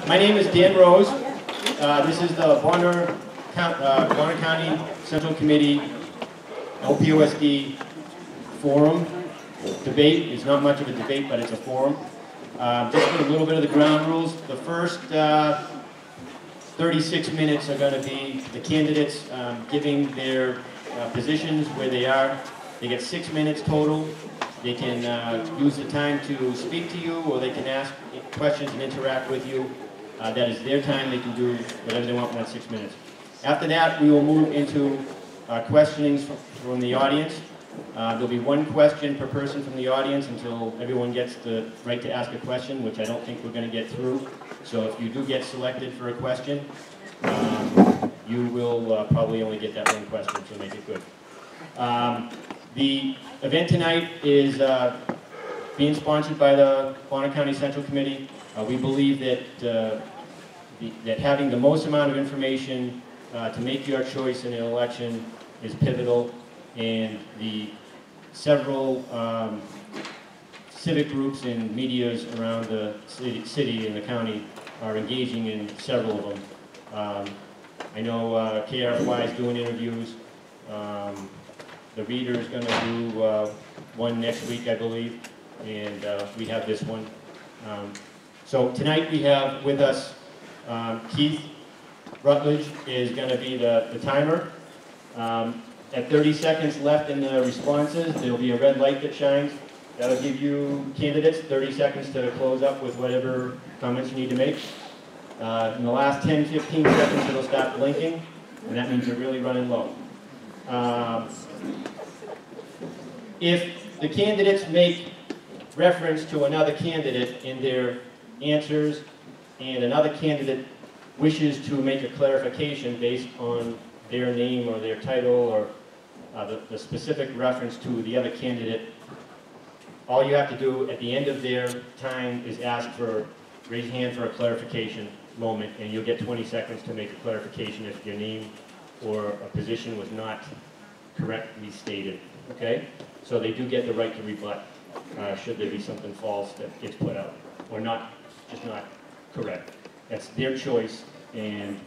My name is Dan Rose. This is the Bonner County Central Committee LPOSD forum. Debate is not much of a debate, but it's a forum. Just a little bit of the ground rules. The first 36 minutes are going to be the candidates giving their positions where they are. They get 6 minutes total. They can use the time to speak to you, or they can ask questions and interact with you. That is their time. They can do whatever they want in that 6 minutes. After that, we will move into questionings from the audience. There'll be one question per person from the audience until everyone gets the right to ask a question, which I don't think we're going to get through. So if you do get selected for a question, you will probably only get that one question, so make it good. The event tonight is being sponsored by the Bonner County Central Committee. We believe that that having the most amount of information to make your choice in an election is pivotal, and the several civic groups and medias around the city and the county are engaging in several of them. I know KRFY is doing interviews. The Reader is going to do one next week, I believe, and we have this one. So tonight we have with us Keith Rutledge is going to be the timer. At 30 seconds left in the responses, there will be a red light that shines. That'll give you candidates 30 seconds to close up with whatever comments you need to make. In the last 10, 15 seconds, it'll start blinking, and that means you're really running low. If the candidates make reference to another candidate in their answers, and another candidate wishes to make a clarification based on their name or their title or the specific reference to the other candidate, all you have to do at the end of their time is raise your hand for a clarification moment, and you'll get 20 seconds to make a clarification if your name or a position was not correctly stated. Okay? So they do get the right to rebut should there be something false that gets put out, or just not correct. That's their choice, and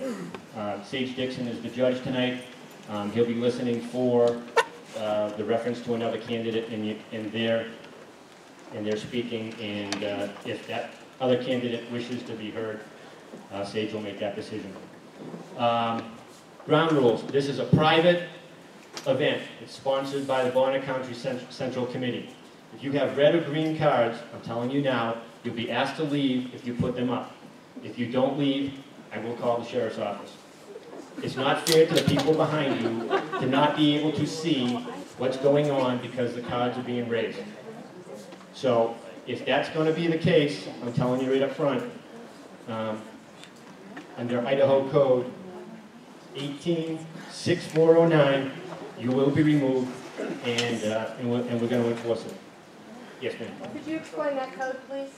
Sage Dixon is the judge tonight. He'll be listening for the reference to another candidate in their speaking, and if that other candidate wishes to be heard, Sage will make that decision. Ground rules. This is a private event. It's sponsored by the Bonner County Central Committee. If you have red or green cards, I'm telling you now, you'll be asked to leave if you put them up. If you don't leave, I will call the sheriff's office. It's not fair to the people behind you to not be able to see what's going on because the cards are being raised. So if that's going to be the case, I'm telling you right up front, under Idaho Code 18-6409, you will be removed, and we're going to enforce it. Yes, ma'am. Could you explain that code, please?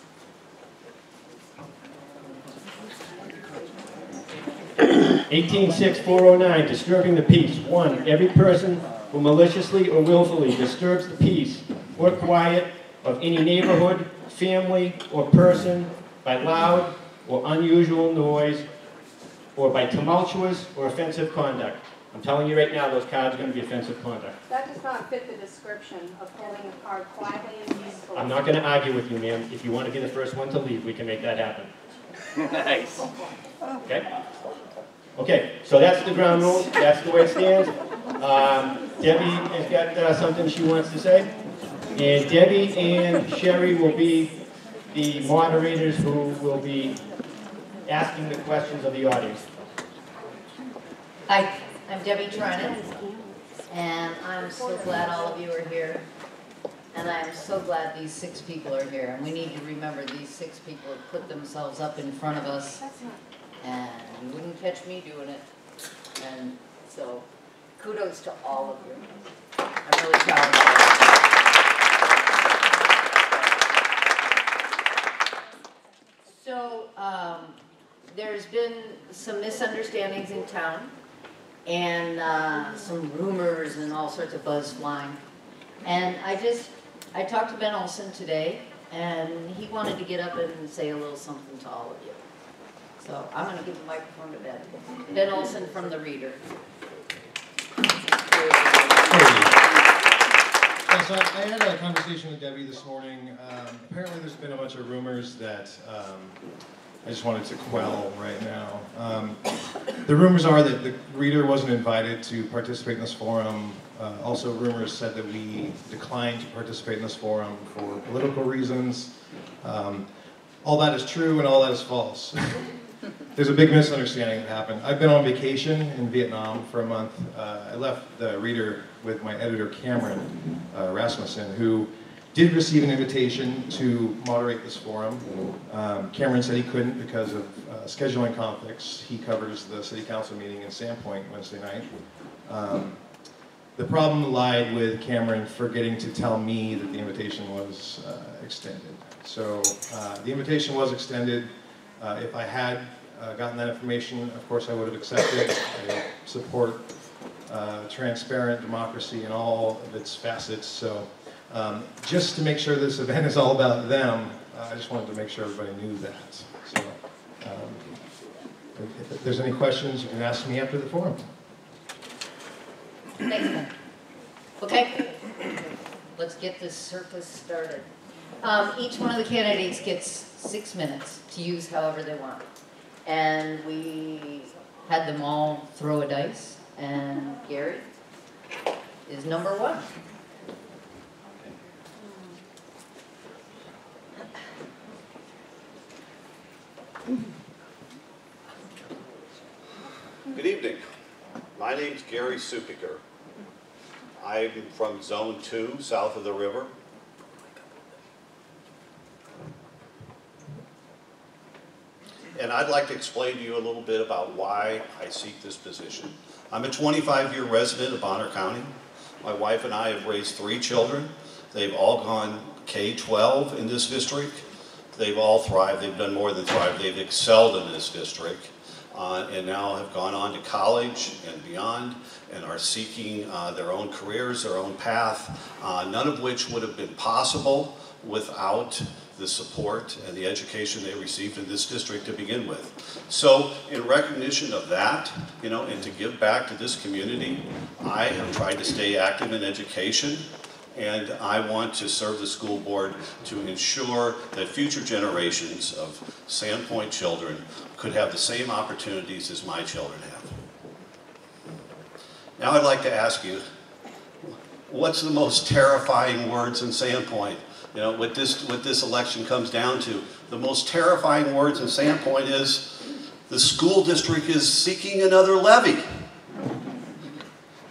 18-6409, disturbing the peace. 1, every person who maliciously or willfully disturbs the peace or quiet of any neighborhood, family, or person by loud or unusual noise or by tumultuous or offensive conduct. I'm telling you right now, those cards are going to be offensive conduct. That does not fit the description of holding a card quietly and peacefully. I'm not going to argue with you, ma'am. If you want to be the first one to leave, we can make that happen. Nice. Okay? Okay, so that's the ground rules. That's the way it stands. Debbie has got something she wants to say. And Debbie and Sherry will be the moderators who will be asking the questions of the audience. Hi, I'm Debbie Trinan, and I'm so glad all of you are here. And I'm so glad these 6 people are here. And we need to remember these 6 people have put themselves up in front of us, and you wouldn't catch me doing it. And so, kudos to all of you. I'm really proud of you. So, there's been some misunderstandings in town, and some rumors and all sorts of buzz flying. And I talked to Ben Olson today, and he wanted to get up and say a little something to all of you. So I'm going to give the microphone to Ben. Ben Olson from The Reader. Yeah, so I had a conversation with Debbie this morning. Apparently there's been a bunch of rumors that I just wanted to quell right now. The rumors are that the Reader wasn't invited to participate in this forum. Also rumors said that we declined to participate in this forum for political reasons. All that is true and all that is false. There's a big misunderstanding that happened. I've been on vacation in Vietnam for a month. I left the Reader with my editor Cameron Rasmussen, who did receive an invitation to moderate this forum. Cameron said he couldn't because of scheduling conflicts. He covers the city council meeting in Sandpoint Wednesday night. The problem lied with Cameron forgetting to tell me that the invitation was extended. So the invitation was extended. If I had gotten that information, of course I would have accepted. I support transparent democracy in all of its facets. So just to make sure this event is all about them, I just wanted to make sure everybody knew that. So if there's any questions, you can ask me after the forum. Thanks, Ben. Okay, let's get this circus started. Each one of the candidates gets 6 minutes to use however they want. And we had them all throw a dice, and Gary is number 1. Good evening. My name's Gary Supiker. I'm from Zone 2, south of the river. And I'd like to explain to you a little bit about why I seek this position. I'm a 25-year resident of Bonner County. My wife and I have raised 3 children. They've all gone K-12 in this district. They've all thrived. They've done more than thrive. They've excelled in this district. And now have gone on to college and beyond and are seeking their own careers, their own path, none of which would have been possible without the support and the education they received in this district to begin with. So in recognition of that, and to give back to this community, I have tried to stay active in education. And I want to serve the school board to ensure that future generations of Sandpoint children could have the same opportunities as my children have. Now I'd like to ask you, what's the most terrifying words in Sandpoint? What this election comes down to. The most terrifying words in Sandpoint is the school district is seeking another levy.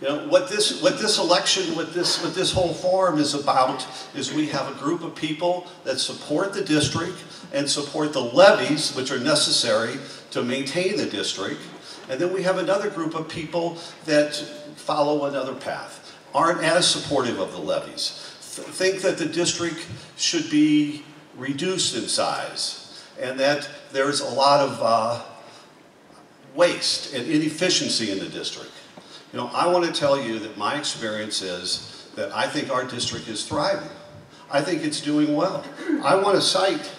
What this election, what this whole forum is about is we have a group of people that support the district and support the levies which are necessary to maintain the district. And then we have another group of people that follow another path, aren't as supportive of the levies, think that the district should be reduced in size and that there's a lot of waste and inefficiency in the district. I want to tell you that my experience is that I think our district is thriving. I think it's doing well. I want to cite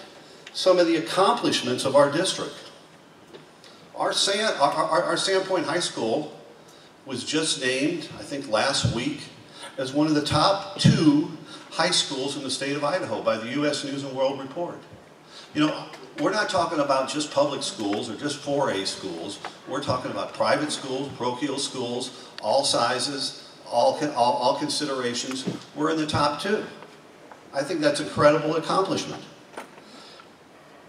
some of the accomplishments of our district. Our Sandpoint High School was just named, I think last week, as one of the top 2 high schools in the state of Idaho by the U.S. News and World Report. We're not talking about just public schools or just 4A schools. We're talking about private schools, parochial schools, all sizes, all considerations. We're in the top 2. I think that's a credible accomplishment.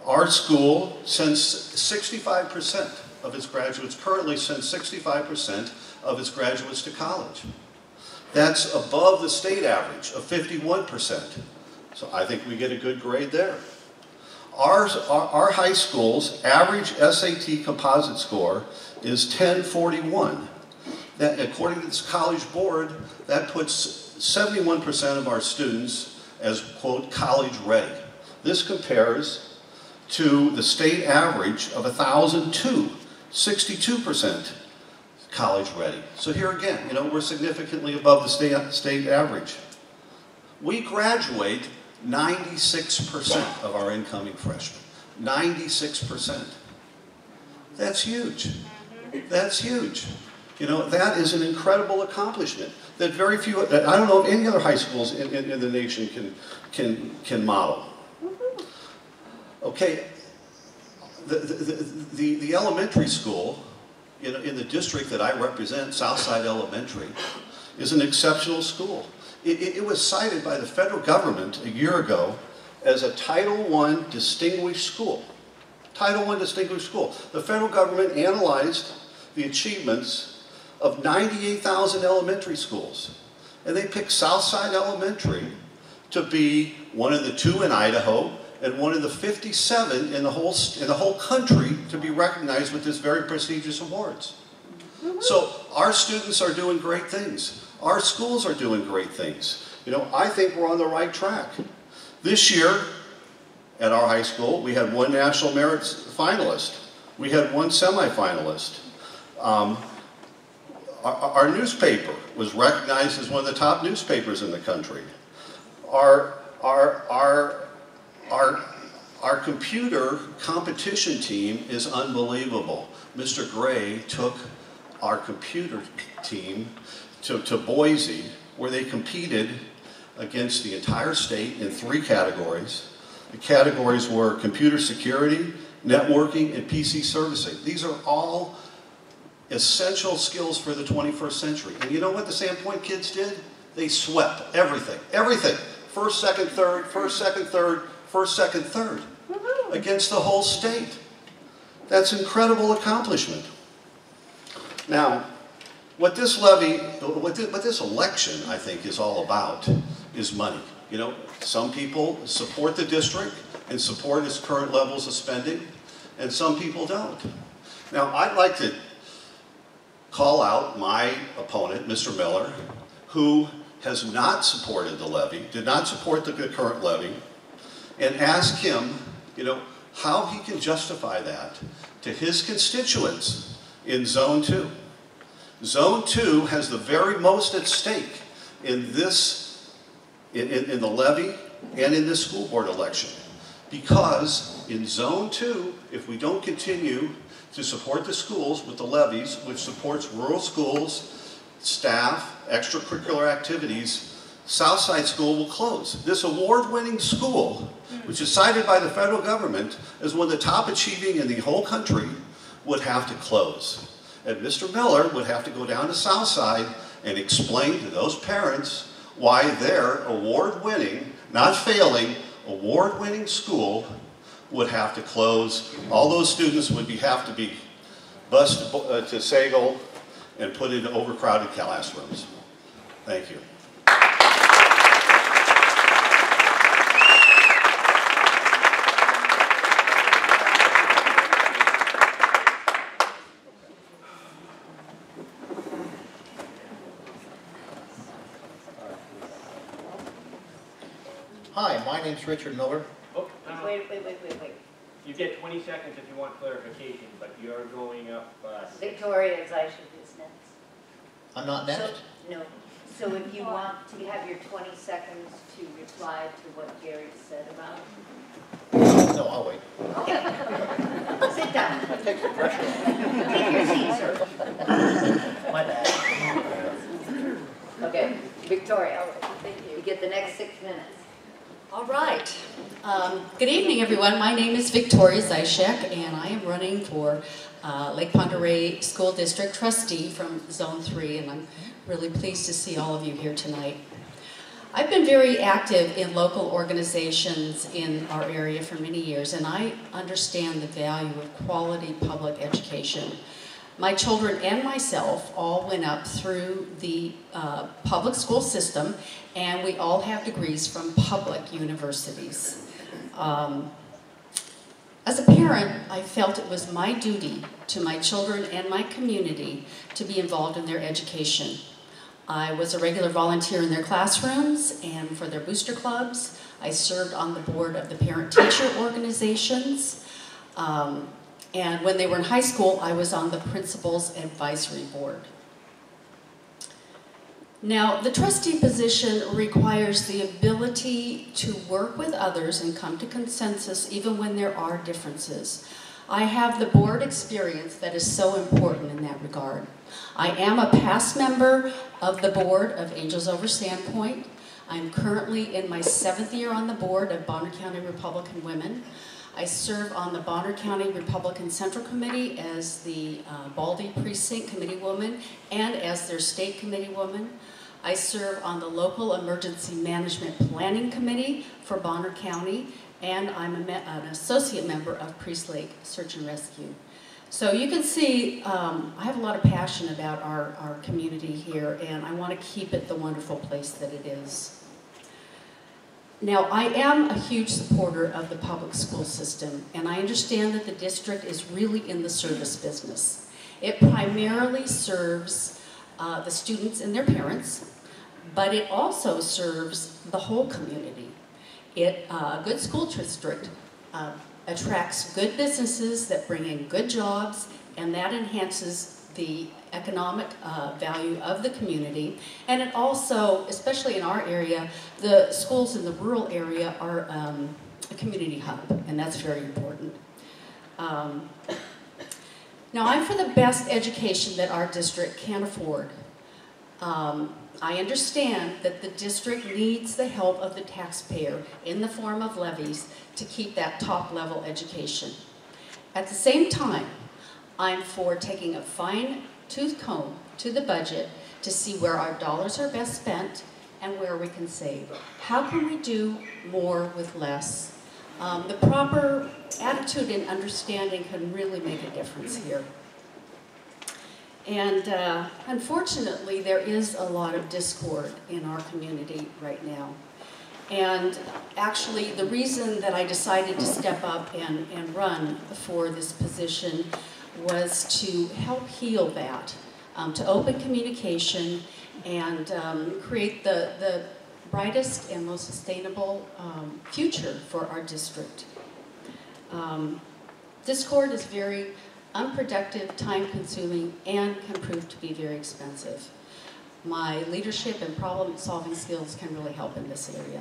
Our school sends 65% of its graduates, currently sends 65% of its graduates to college. That's above the state average of 51%. So I think we get a good grade there. Our high school's average SAT composite score is 1041. That, according to this college board, that puts 71% of our students as, quote, college ready. This compares to the state average of 1,002, 62% college ready. So here again, we're significantly above the state average. We graduate 96% of our incoming freshmen. 96%. That's huge. That's huge. You know, that is an incredible accomplishment that very few, I don't know if any other high schools in the nation can model. Okay, the elementary school in the district that I represent, Southside Elementary, is an exceptional school. It was cited by the federal government a year ago as a Title I distinguished school. Title I distinguished school. The federal government analyzed the achievements of 98,000 elementary schools. And they picked Southside Elementary to be one of the 2 in Idaho and one of the 57 in the whole country to be recognized with this very prestigious awards. So our students are doing great things. Our schools are doing great things. You know, I think we're on the right track. This year, at our high school, we had 1 National Merit finalist. We had 1 semifinalist. Our newspaper was recognized as one of the top newspapers in the country. Our computer competition team is unbelievable. Mr. Gray took our computer team to Boise, where they competed against the entire state in 3 categories. The categories were computer security, networking, and PC servicing. These are all essential skills for the 21st century. And you know what the Sandpoint kids did? They swept everything. Everything. First, second, third, first, second, third, first, second, third. Against the whole state. That's an incredible accomplishment. Now, what this election, I think, is all about is money. You know, some people support the district and support its current levels of spending, and some people don't. Now, I'd like to call out my opponent, Mr. Miller, who has not supported the levy, did not support the current levy, and ask him, you know, how he can justify that to his constituents in Zone 2. Zone 2 has the very most at stake in this, in the levy and in this school board election. Because in Zone 2, if we don't continue to support the schools with the levies, which supports rural schools, staff, extracurricular activities, Southside School will close. This award-winning school, which is cited by the federal government as one of the top achieving in the whole country, would have to close. And Mr. Miller would have to go down to Southside and explain to those parents why their award-winning, not failing, award-winning school would have to close. All those students would have to be bused to Sagal and put into overcrowded classrooms. Thank you. Hi, my name's Richard Miller. Oh, Wait. You get 20 seconds if you want clarification, but you're going up. Victoria is I should is next. I'm not next? No. So if you want to have your 20 seconds to reply to what Gary said about. No, I'll wait. Okay. Sit down. That takes the pressure off. Take your seat, sir. My bad. Okay, Victoria, you get the next 6 minutes. All right. Good evening, everyone. My name is Victoria Zyshek, and I am running for Lake Ponderay School District Trustee from Zone 3, and I'm really pleased to see all of you here tonight. I've been very active in local organizations in our area for many years, and I understand the value of quality public education. My children and myself all went up through the public school system, and we all have degrees from public universities. As a parent, I felt it was my duty to my children and my community to be involved in their education. I was a regular volunteer in their classrooms and for their booster clubs. I served on the board of the parent-teacher organizations. And when they were in high school, I was on the Principal's Advisory Board. Now, the trustee position requires the ability to work with others and come to consensus even when there are differences. I have the board experience that is so important in that regard. I am a past member of the board of Angels Over Sandpoint. I'm currently in my 7th year on the board of Bonner County Republican Women. I serve on the Bonner County Republican Central Committee as the Baldy Precinct Committee Woman and as their state committee woman. I serve on the Local Emergency Management Planning Committee for Bonner County, and I'm an associate member of Priest Lake Search and Rescue. So you can see I have a lot of passion about our community here, and I want to keep it the wonderful place that it is. Now, I am a huge supporter of the public school system, and I understand that the district is really in the service business. It primarily serves the students and their parents, but it also serves the whole community. A good school district attracts good businesses that bring in good jobs, and that enhances the economic value of the community. And it also, especially in our area, the schools in the rural area are a community hub, and that's very important. Now, I'm for the best education that our district can afford. I understand that the district needs the help of the taxpayer in the form of levies to keep that top-level education. At the same time, I'm for taking a fine-tooth comb to the budget to see where our dollars are best spent and where we can save. How can we do more with less? The proper attitude and understanding can really make a difference here. And unfortunately, there is a lot of discord in our community right now. And actually, the reason that I decided to step up and run for this position was to help heal that, to open communication and create the brightest and most sustainable future for our district. Discord is very unproductive, time-consuming, and can prove to be very expensive. My leadership and problem-solving skills can really help in this area.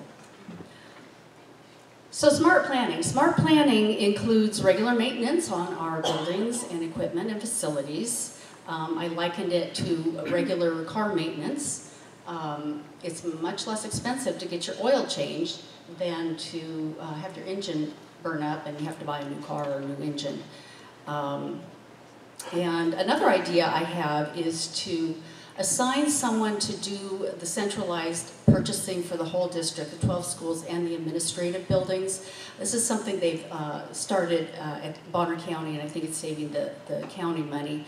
So smart planning. Smart planning includes regular maintenance on our buildings and equipment and facilities. I likened it to regular car maintenance. It's much less expensive to get your oil changed than to have your engine burn up and you have to buy a new car or a new engine. And another idea I have is to assign someone to do the centralized purchasing for the whole district, the 12 schools and the administrative buildings. This is something they've started at Bonner County, and I think it's saving the county money.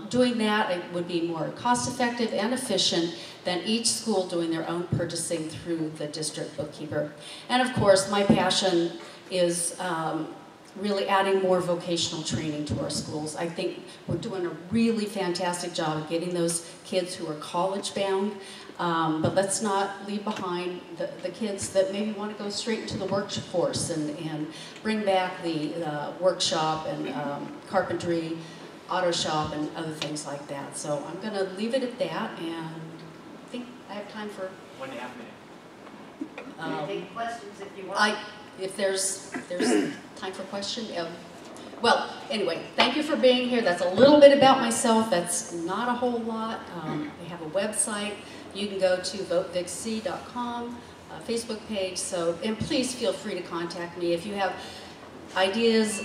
Doing that, it would be more cost-effective and efficient than each school doing their own purchasing through the district bookkeeper. And of course, my passion is really adding more vocational training to our schools. I think we're doing a really fantastic job of getting those kids who are college bound, but let's not leave behind the kids that maybe want to go straight into the workforce and bring back the workshop and carpentry, auto shop, and other things like that. So I'm going to leave it at that, and I think I have time for 1.5 minutes. You can take questions if you want. If there's time for question. Well, anyway, thank you for being here. That's a little bit about myself. That's not a whole lot. I have a website. You can go to votevicc.com, Facebook page. So, and please feel free to contact me if you have ideas.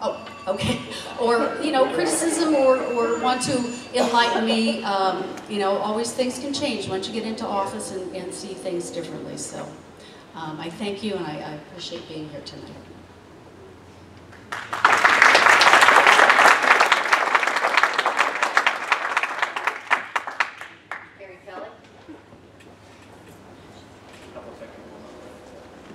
Oh, okay. Or, you know, criticism or want to enlighten me. You know, always things can change once you get into office and see things differently. So. I thank you, and I appreciate being here tonight. Gary Kelly?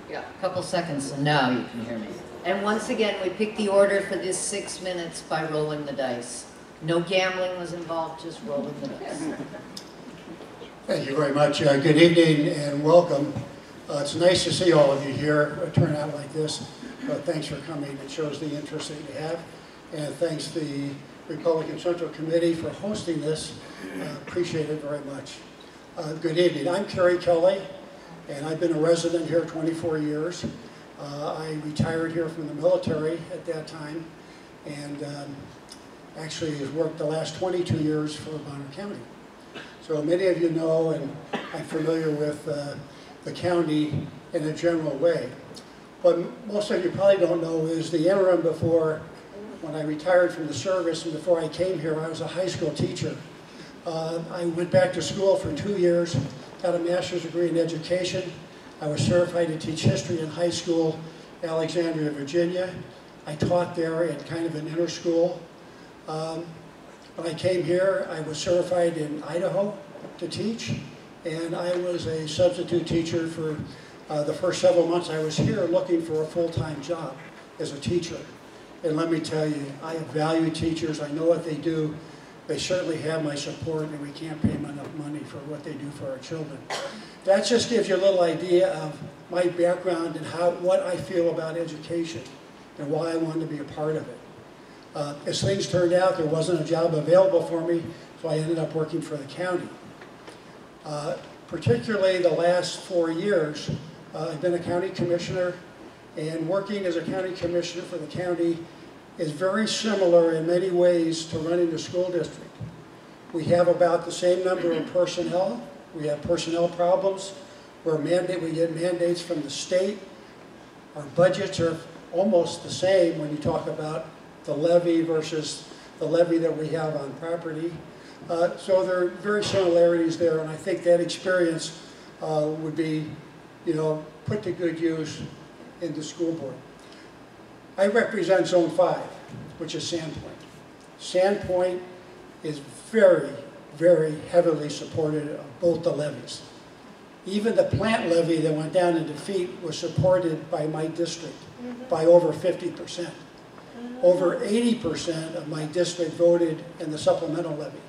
Yeah, a couple seconds, and now you can hear me. And once again, we picked the order for this 6 minutes by rolling the dice. No gambling was involved, just rolling the dice. Thank you very much. Good evening and welcome. It's nice to see all of you here, a turnout like this. Thanks for coming. It shows the interest that you have. And thanks the Republican Central Committee for hosting this. Appreciate it very much. Good evening. I'm Kerry Kelly, and I've been a resident here 24 years. I retired here from the military at that time, and actually has worked the last 22 years for Bonner County. So many of you know, and I'm familiar with the county in a general way. What most of you probably don't know is the interim before, when I retired from the service and before I came here, I was a high school teacher. I went back to school for 2 years, got a master's degree in education. I was certified to teach history in high school, Alexandria, Virginia. I taught there at kind of an inner school. When I came here, I was certified in Idaho to teach, and I was a substitute teacher for the first several months I was here looking for a full-time job as a teacher. And let me tell you, I value teachers. I know what they do. They certainly have my support, and we can't pay them enough money for what they do for our children. That just gives you a little idea of my background and what I feel about education and why I wanted to be a part of it. As things turned out, there wasn't a job available for me, so I ended up working for the county. Particularly the last 4 years, I've been a county commissioner, and working as a county commissioner for the county is very similar in many ways to running the school district. We have about the same number of personnel. We have personnel problems. We get mandates from the state. Our budgets are almost the same when you talk about the levy versus the levy that we have on property. So there are very similarities there, and I think that experience would be, put to good use in the school board. I represent Zone 5, which is Sandpoint. Sandpoint is very, very heavily supported of both the levies. Even the plant levy that went down in defeat was supported by my district by over 50%. Over 80% of my district voted in the supplemental levy.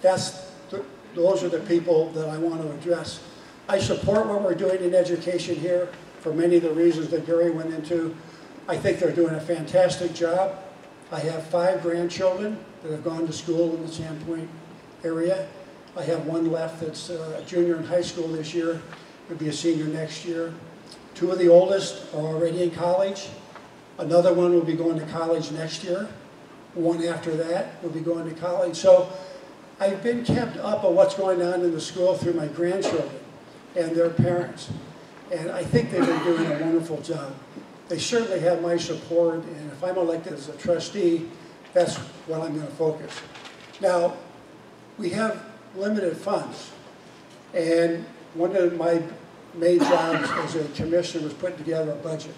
Those are the people that I want to address. I support what we're doing in education here for many of the reasons that Gary went into. I think they're doing a fantastic job. I have 5 grandchildren that have gone to school in the Sandpoint area. I have one left that's a junior in high school this year, will be a senior next year. 2 of the oldest are already in college. Another one will be going to college next year. One after that will be going to college. So I've been kept up on what's going on in the school through my grandchildren and their parents. And I think they've been doing a wonderful job. They certainly have my support, and if I'm elected as a trustee, that's what I'm going to focus. Now, we have limited funds, and one of my main jobs as a commissioner was putting together a budget.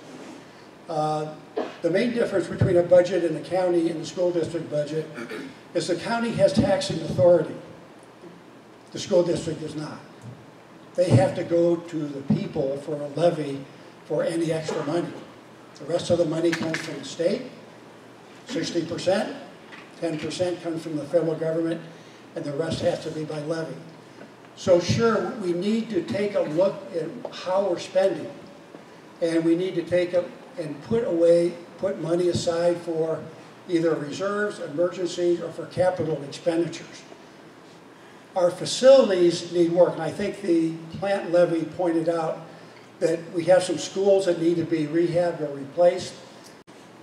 The main difference between a budget in the county and the school district budget is the county has taxing authority. The school district does not. They have to go to the people for a levy for any extra money. The rest of the money comes from the state, 60%, 10% comes from the federal government, and the rest has to be by levy. So sure, we need to take a look at how we're spending, and we need to take and put money aside for either reserves, emergencies, or for capital expenditures. Our facilities need work, and I think the plant levy pointed out that we have some schools that need to be rehabbed or replaced.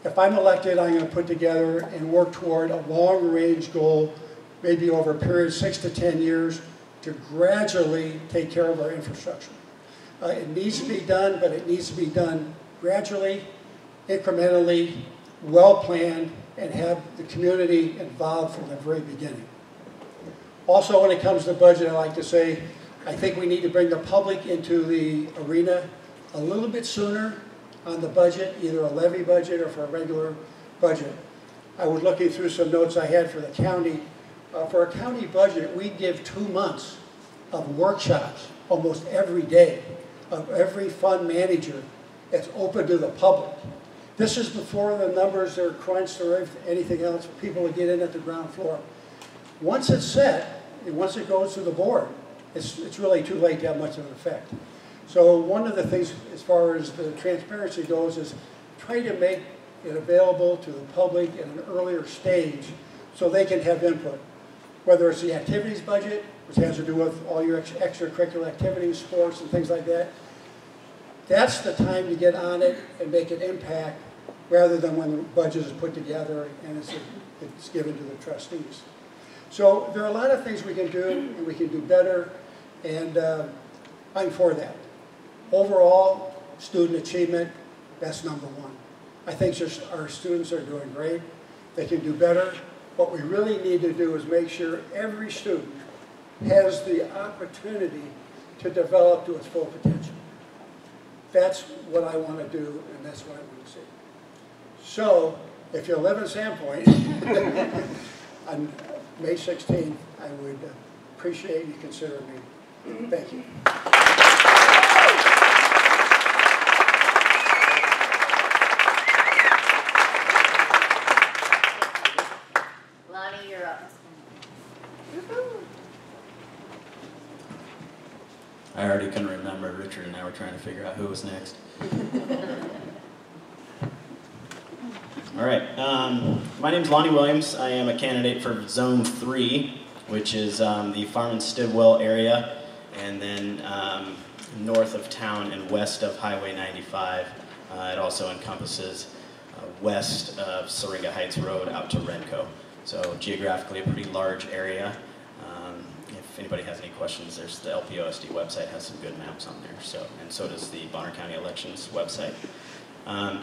If I'm elected, I'm going to put together and work toward a long-range goal, maybe over a period of 6 to 10 years, to gradually take care of our infrastructure. It needs to be done, but it needs to be done gradually, incrementally, well-planned, and have the community involved from the very beginning. Also, when it comes to budget, I like to say, I think we need to bring the public into the arena a little bit sooner on the budget, either a levy budget or for a regular budget. I was looking through some notes I had for the county. For a county budget, we give 2 months of workshops almost every day of every fund manager that's open to the public. This is before the numbers are crunched or anything else for people to get in at the ground floor. Once it's set, and once it goes to the board, it's really too late to have much of an effect. So one of the things as far as the transparency goes is try to make it available to the public at an earlier stage so they can have input. Whether it's the activities budget, which has to do with all your extracurricular activities, sports, and things like that, That's the time to get on it and make an impact, rather than when the budget is put together and it's given to the trustees. So there are a lot of things we can do, and we can do better, and I'm for that. Overall, student achievement, that's number one. I think just our students are doing great. They can do better. What we really need to do is make sure every student has the opportunity to develop to its full potential. That's what I want to do, and that's what I want to see. So, if you live in Sandpoint, on May 16th, I would appreciate you considering me. Thank you. Lonnie, you're up. I already couldn't remember. Richard and I were trying to figure out who was next. All right. My name's Lonnie Williams. I am a candidate for Zone 3, which is the Farm and Stidwell area, and then north of town and west of Highway 95. It also encompasses west of Syringa Heights Road out to Renco. So geographically a pretty large area. If anybody has any questions, there's the LPOSD website has some good maps on there. And so does the Bonner County Elections website. I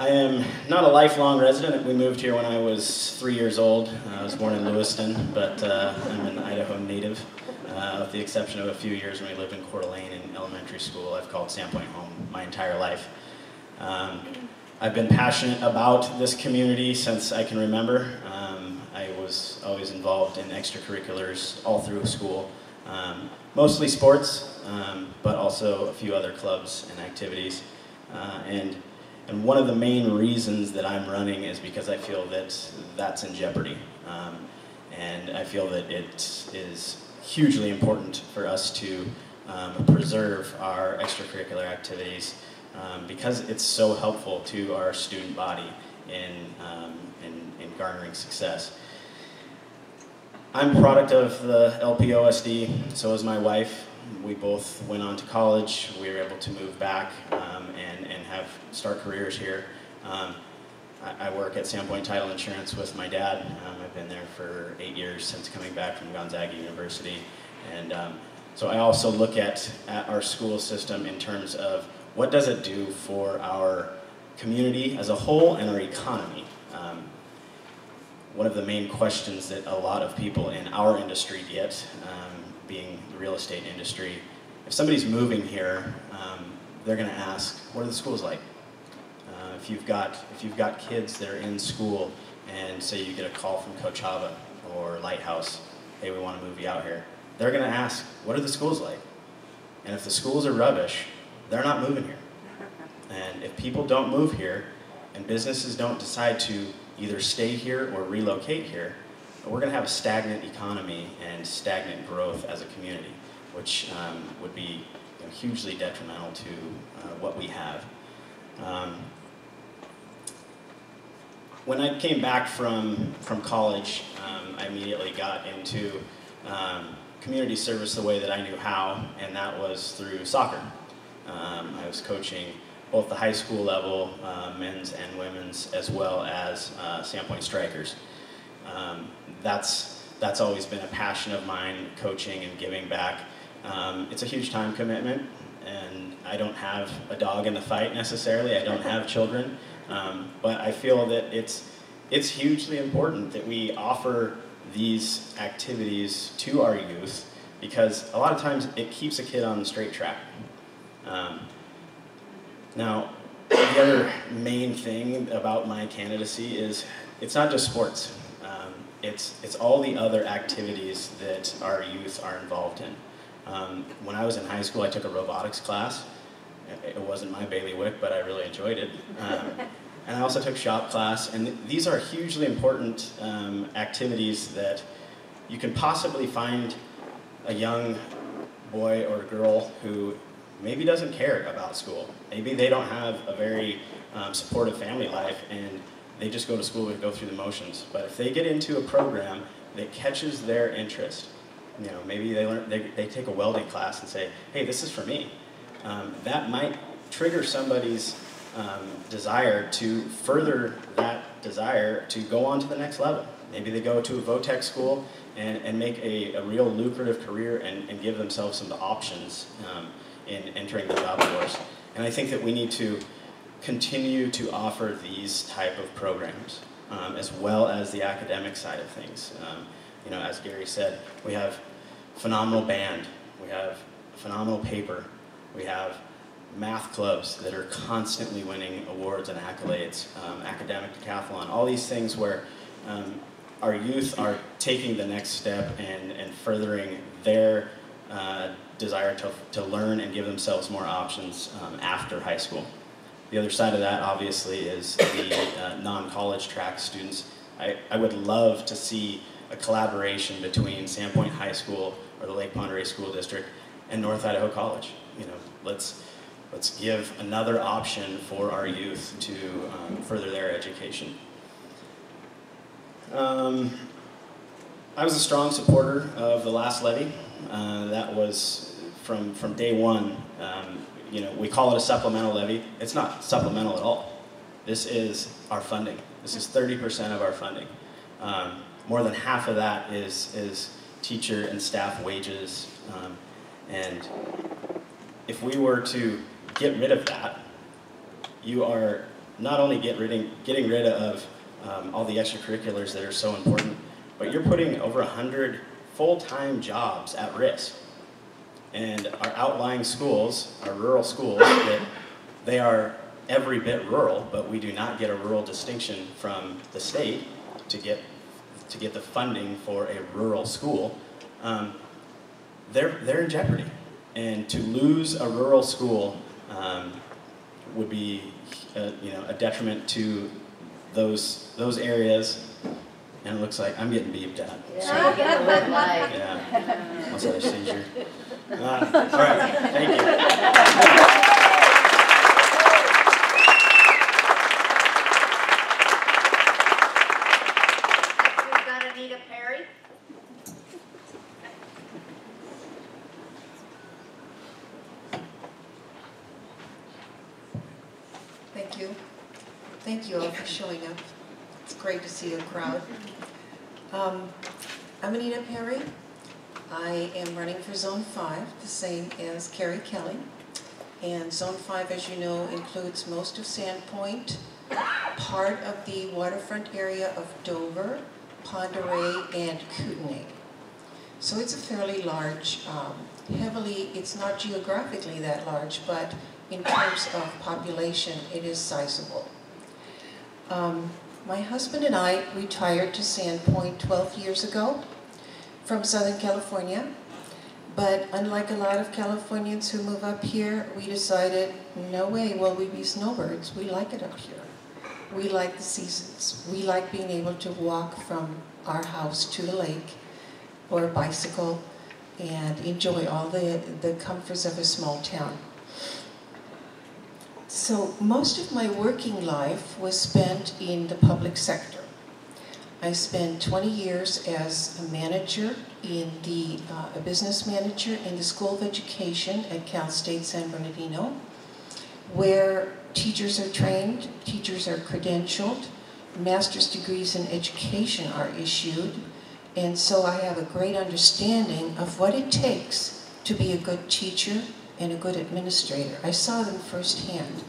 am not a lifelong resident. We moved here when I was 3 years old. I was born in Lewiston, but I'm an Idaho native. With the exception of a few years when we lived in Coeur d'Alene in elementary school, I've called Sandpoint home my entire life. I've been passionate about this community since I can remember. I was always involved in extracurriculars all through school, mostly sports, but also a few other clubs and activities. And one of the main reasons that I'm running is because I feel that that's in jeopardy. And I feel that it is hugely important for us to preserve our extracurricular activities because it's so helpful to our student body in garnering success. I'm a product of the LPOSD, so is my wife. We both went on to college. We were able to move back and start careers here. I work at Sandpoint Title Insurance with my dad. I've been there for 8 years since coming back from Gonzaga University. And so I also look at our school system in terms of what does it do for our community as a whole and our economy. One of the main questions that a lot of people in our industry get, being the real estate industry, if somebody's moving here, they're going to ask, what are the schools like? If you've got kids that are in school and say you get a call from Coachella or Lighthouse, hey, we want to move you out here, they're going to ask, what are the schools like? And if the schools are rubbish, they're not moving here. And if people don't move here and businesses don't decide to either stay here or relocate here, we're going to have a stagnant economy and stagnant growth as a community, which would be hugely detrimental to what we have. When I came back from college, I immediately got into community service the way that I knew how, and that was through soccer. I was coaching both the high school level, men's and women's, as well as Sandpoint Strikers. That's always been a passion of mine, coaching and giving back. It's a huge time commitment, and I don't have a dog in the fight necessarily. I don't have children, but I feel that it's hugely important that we offer these activities to our youth, because a lot of times it keeps a kid on the straight track. Now, the other main thing about my candidacy is it's not just sports. It's all the other activities that our youth are involved in. When I was in high school, I took a robotics class. It wasn't my bailiwick, but I really enjoyed it. And I also took shop class, and these are hugely important activities that you can possibly find a young boy or girl who maybe doesn't care about school. Maybe they don't have a very supportive family life, and they just go to school and go through the motions. But if they get into a program that catches their interest, maybe they take a welding class and say, hey, this is for me. that might trigger somebody's desire to further that desire to go on to the next level. Maybe they go to a VOTEC school and make a real lucrative career and give themselves some options in entering the job force. And I think that we need to continue to offer these type of programs, as well as the academic side of things. You know, as Gary said, we have phenomenal band, we have phenomenal paper, we have math clubs that are constantly winning awards and accolades, academic decathlon, all these things where our youth are taking the next step and furthering their desire to learn and give themselves more options after high school. The other side of that, obviously, is the non-college track students. I would love to see a collaboration between Sandpoint High School or the Lake Pend Oreille School District and North Idaho College. You know, let's give another option for our youth to further their education. I was a strong supporter of the last levy. That was from day one. You know, we call it a supplemental levy. It's not supplemental at all. This is our funding. This is 30% of our funding. More than half of that is teacher and staff wages. And if we were to get rid of that, you are not only getting rid of all the extracurriculars that are so important, but you're putting over 100 full-time jobs at risk. And our outlying schools, our rural schools, they are every bit rural, but we do not get a rural distinction from the state to get the funding for a rural school. They're in jeopardy. And to lose a rural school would be a detriment to those areas. And it looks like I'm getting beeped at. Yeah, you get a red light. Yeah, what's that, a seizure? All right, thank you. We've got Anita Perry. Thank you. Thank you all for showing up. It's great to see a crowd. I'm Anita Perry. I am running for Zone 5, the same as Carrie Kelly. And Zone 5, as you know, includes most of Sandpoint, part of the waterfront area of Dover, Pend Oreille, and Kootenai. So it's a fairly large, it's not geographically that large, but in terms of population, it is sizable. My husband and I retired to Sandpoint 12 years ago from Southern California, but unlike a lot of Californians who move up here, we decided, no way will we be snowbirds. We like it up here. We like the seasons. We like being able to walk from our house to the lake or bicycle and enjoy all the comforts of a small town. So most of my working life was spent in the public sector. I spent 20 years as a manager a business manager in the School of Education at Cal State San Bernardino, where teachers are trained, teachers are credentialed, master's degrees in education are issued, and so I have a great understanding of what it takes to be a good teacher and a good administrator. I saw them firsthand.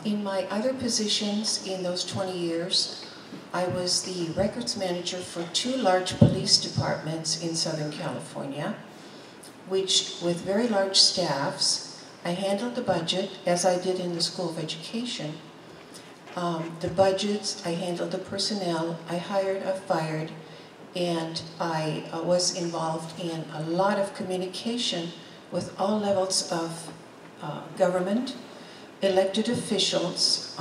In my other positions in those 20 years, I was the records manager for 2 large police departments in Southern California, which, with very large staffs, I handled the budget, as I did in the School of Education. The budgets, I handled the personnel, I hired, I fired, and I was involved in a lot of communication with all levels of government, elected officials,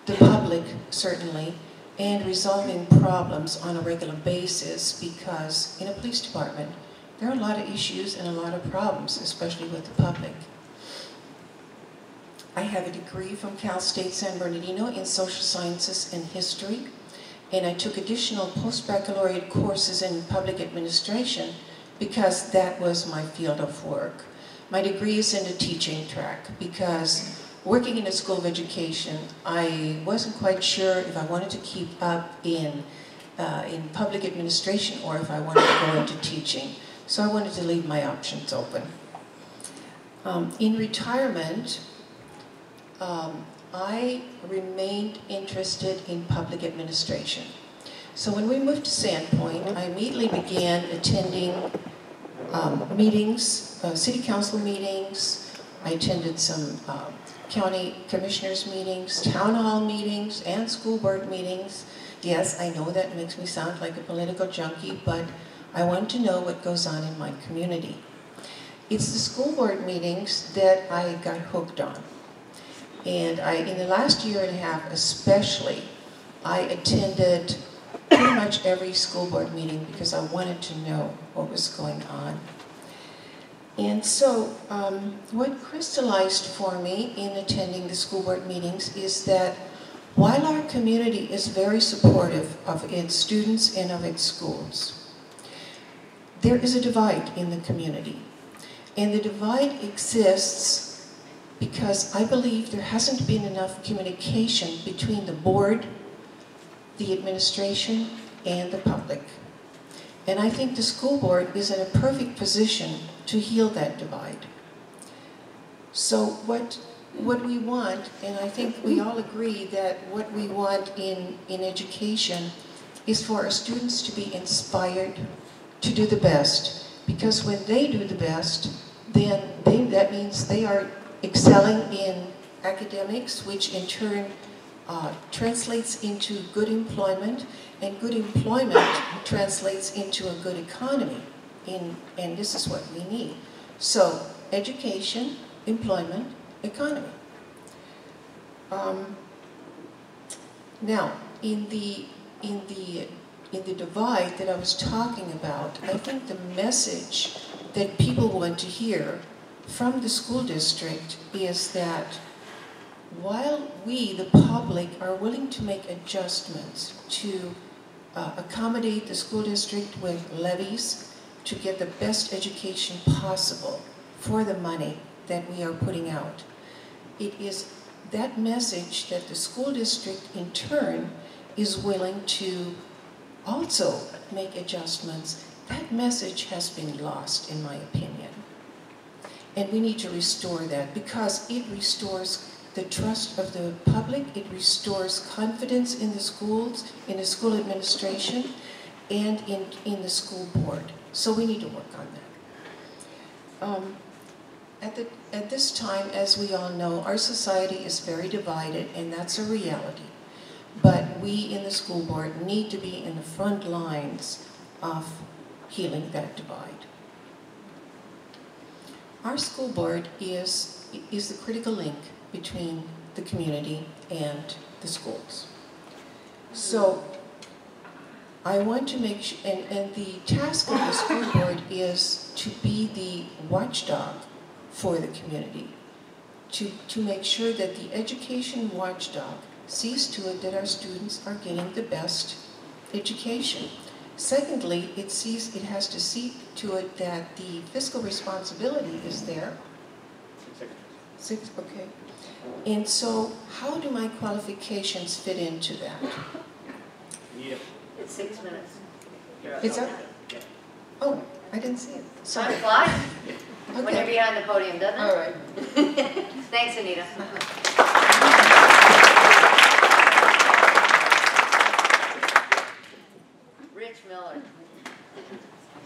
the public certainly, and resolving problems on a regular basis, because in a police department there are a lot of issues and a lot of problems, especially with the public. I have a degree from Cal State San Bernardino in social sciences and history, and I took additional post-baccalaureate courses in public administration because that was my field of work. My degree is in the teaching track because working in a school of education, I wasn't quite sure if I wanted to keep up in public administration or if I wanted to go into teaching. So I wanted to leave my options open. In retirement, I remained interested in public administration. So when we moved to Sandpoint, I immediately began attending meetings, city council meetings. I attended some county commissioners meetings, town hall meetings, and school board meetings. Yes, I know that makes me sound like a political junkie, but I want to know what goes on in my community. It's the school board meetings that I got hooked on. And in the last year and a half especially, I attended pretty much every school board meeting because I wanted to know what was going on. And so what crystallized for me in attending the school board meetings is that while our community is very supportive of its students and of its schools, there is a divide in the community. And the divide exists because I believe there hasn't been enough communication between the board, the administration, and the public. And I think the school board is in a perfect position to heal that divide. So what we want, and I think we all agree that what we want in education is for our students to be inspired to do the best. Because when they do the best, then that means they are excelling in academics, which in turn translates into good employment, and good employment translates into a good economy. And this is what we need. So, education, employment, economy. Now, in the divide that I was talking about, I think the message that people want to hear from the school district is that while we, the public, are willing to make adjustments to accommodate the school district with levies to get the best education possible for the money that we are putting out, it is that message that the school district in turn is willing to also make adjustments. That message has been lost, in my opinion. And we need to restore that because it restores the trust of the public, it restores confidence in the schools, in the school administration, and in the school board. So we need to work on that. At this time, as we all know, our society is very divided, and that's a reality. But we in the school board need to be in the front lines of healing that divide. Our school board is the critical link between the community and the schools. So I want to make sure, and the task of the school board is to be the watchdog for the community, to make sure that the education watchdog sees to it that our students are getting the best education. Secondly, it has to see to it that the fiscal responsibility is there. Six, okay. And so, how do my qualifications fit into that? Yeah. It's 6 minutes. It's up? Oh, I didn't see it. Time Sorry. flies when you're Okay. behind the podium, doesn't it? All right. Thanks, Anita.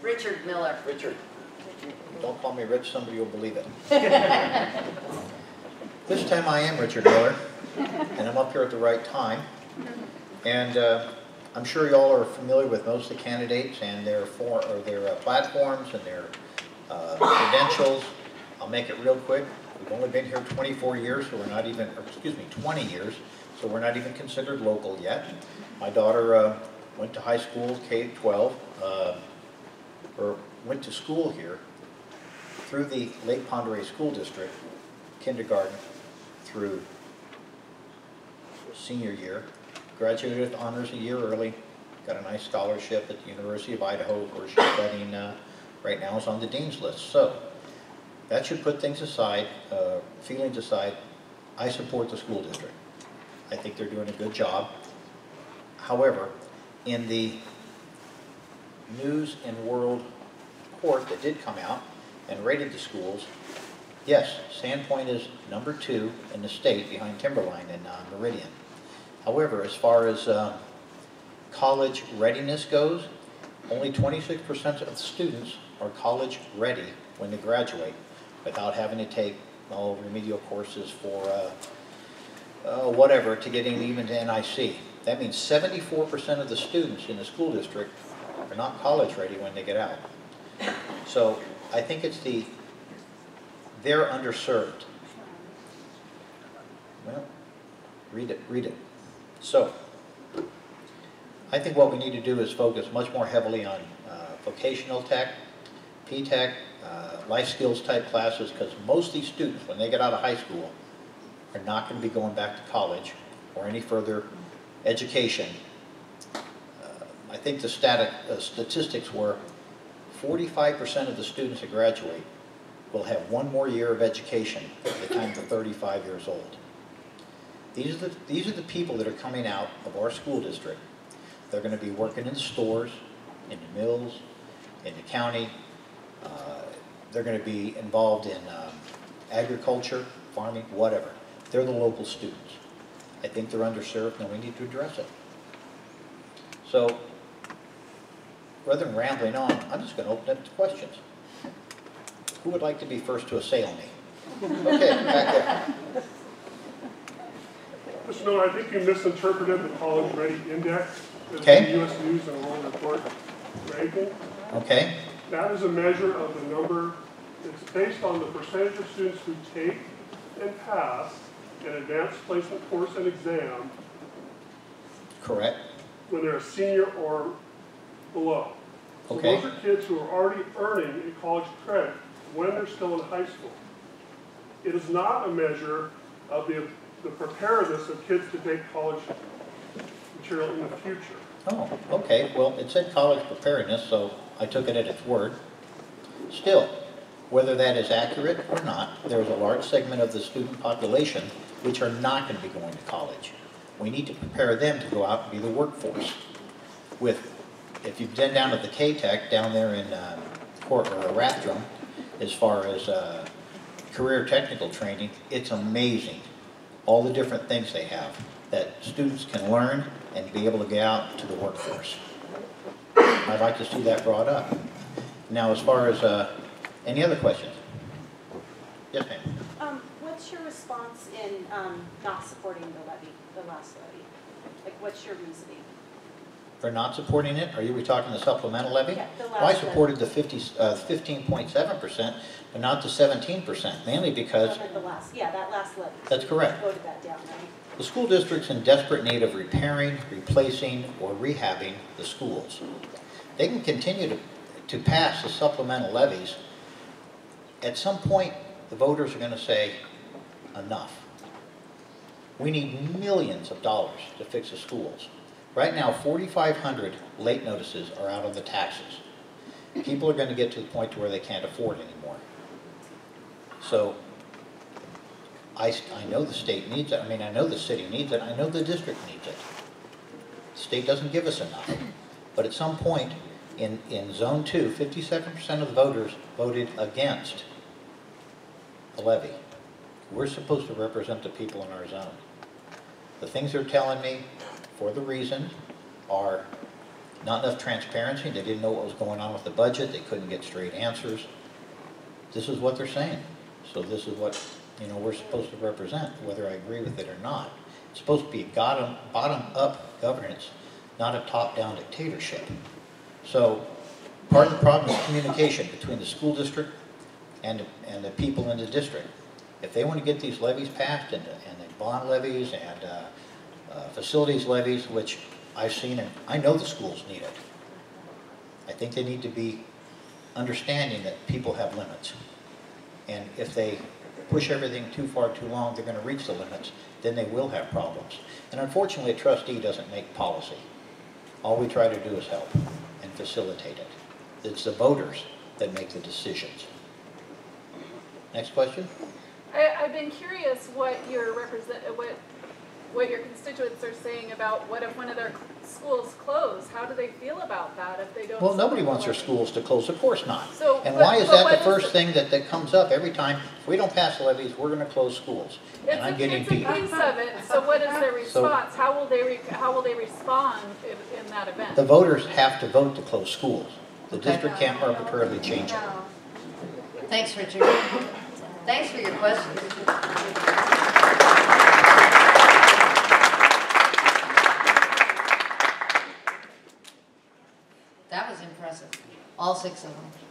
Richard Miller. Richard, don't call me Rich, somebody will believe it. This time I am Richard Miller, and I'm up here at the right time. And I'm sure you all are familiar with most of the candidates and their platforms and their credentials. I'll make it real quick. We've only been here 24 years, so we're not even, or excuse me, 20 years, so we're not even considered local yet. My daughter went to high school, K-12, or went to school here through the Lake Pend Oreille School District, kindergarten through senior year. Graduated with honors a year early, got a nice scholarship at the University of Idaho, where she's studying right now is on the dean's list. So that should put things aside, feelings aside. I support the school district. I think they're doing a good job. However, in the News and World report that did come out and rated the schools, yes, Sandpoint is number 2 in the state behind Timberline and Meridian. However, as far as college readiness goes, only 26% of the students are college ready when they graduate without having to take all remedial courses for whatever to get in even to NIC. That means 74% of the students in the school district are not college ready when they get out. So I think it's they're underserved. Well, read it. So I think what we need to do is focus much more heavily on vocational tech, P-Tech, life skills type classes, because most of these students, when they get out of high school, are not going to be going back to college or any further education. I think the statistics were 45% of the students that graduate will have one more year of education by the time they're 35 years old. These are the people that are coming out of our school district. They're going to be working in the stores, in the mills, in the county. They're going to be involved in agriculture, farming, whatever. They're the local students. I think they're underserved and we need to address it. So, rather than rambling on, I'm just going to open it to questions. Who would like to be first to assail me? Okay, back there. Mr. Miller, I think you misinterpreted the College Ready Index as Okay. the U.S. News and World Report ranking. Okay. That is a measure of the number, it's based on the percentage of students who take and pass an advanced placement course and exam Correct. when they're a senior or below. So Okay. those are kids who are already earning a college credit when they're still in high school. It is not a measure of the preparedness of kids to take college material in the future. Oh, okay. Well, it said college preparedness, so I took it at its word. Still, whether that is accurate or not, there's a large segment of the student population which are not going to be going to college. We need to prepare them to go out and be the workforce. If you've been down at the K-Tech down there in Rathdrum, as far as career technical training, it's amazing. All the different things they have that students can learn and be able to get out to the workforce. I'd like to see that brought up. Now, as far as any other questions? Yes, ma'am. What's your response in not supporting the levy, the last levy? Like, what's your reasoning? For not supporting it, we talking the supplemental levy? Yeah, the last Well, I supported the 15.7%, but not the 17%, mainly because... That last levy. That's correct. You voted that down, right? The school district's in desperate need of repairing, replacing, or rehabbing the schools. They can continue to pass the supplemental levies. At some point, the voters are going to say, enough. We need millions of dollars to fix the schools. Right now, 4,500 late notices are out on the taxes. People are going to get to the point to where they can't afford anymore. So, I know the state needs it. I mean, I know the city needs it. I know the district needs it. The state doesn't give us enough. But at some point, in Zone 2, 57% of the voters voted against the levy. We're supposed to represent the people in our zone. The things they're telling me, for the reason, are not enough transparency. They didn't know what was going on with the budget. They couldn't get straight answers. This is what they're saying. So this is what we're supposed to represent, whether I agree with it or not. It's supposed to be bottom-up governance, not a top-down dictatorship. So part of the problem is communication between the school district and the people in the district. If they want to get these levies passed, and the bond levies and facilities levies, which I've seen, and I know the schools need it. I think they need to be understanding that people have limits. And if they push everything too far too long, they're going to reach the limits, then they will have problems. And unfortunately, a trustee doesn't make policy. All we try to do is help and facilitate it. It's the voters that make the decisions. Next question? I've been curious what your what your constituents are saying about what if one of their schools close? How do they feel about that if they don't? Well, nobody support wants the their levy? schools to close, of course not. So, And but- why is but that what the is first thing that comes up every time? If we don't pass the levies, we're gonna close schools. And I'm getting It's a beat. piece of it, so what is their response? How will they respond in that event? The voters have to vote to close schools. The district can't arbitrarily change it. Thanks, Richard. Thanks for your questions. That was impressive, all 6 of them.